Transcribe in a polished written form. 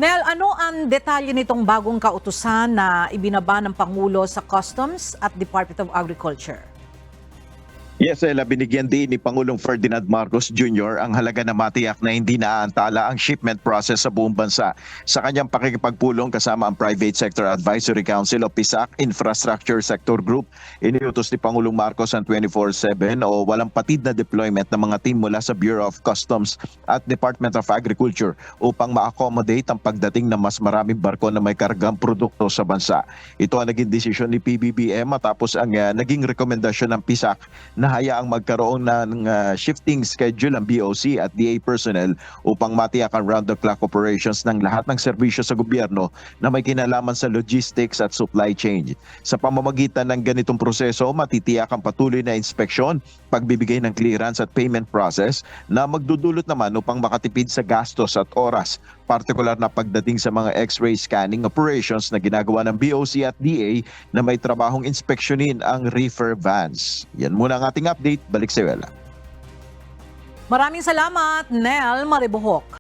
Nel, ano ang detalye nitong bagong kautusan na ibinaba ng Pangulo sa Customs at Department of Agriculture? Yes, Ella, binigyan din ni Pangulong Ferdinand Marcos Jr. ang halaga na matiyak na hindi naaantala ang shipment process sa buong bansa. Sa kanyang pakikipagpulong kasama ang Private Sector Advisory Council o PSAC Infrastructure Sector Group, iniutos ni Pangulong Marcos ang 24/7 o walang patid na deployment ng mga team mula sa Bureau of Customs at Department of Agriculture upang ma-accommodate ang pagdating ng mas maraming barko na may kargang produkto sa bansa. Ito ang naging desisyon ni PBBM matapos ang naging rekomendasyon ng PSAC na hayaang magkaroon ng shifting schedule ang BOC at DA personnel upang matiyak ang round-the-clock operations ng lahat ng serbisyo sa gobyerno na may kinalaman sa logistics at supply chain. Sa pamamagitan ng ganitong proseso, matitiyak ang patuloy na inspeksyon, pagbibigay ng clearance at payment process na magdudulot naman upang makatipid sa gastos at oras, partikular na pagdating sa mga X-ray scanning operations na ginagawa ng BOC at DA na may trabahong inspeksyonin ang reefer vans. Yan muna ang ating update. Balik sa Wela. Maraming salamat, Nel Maribohok.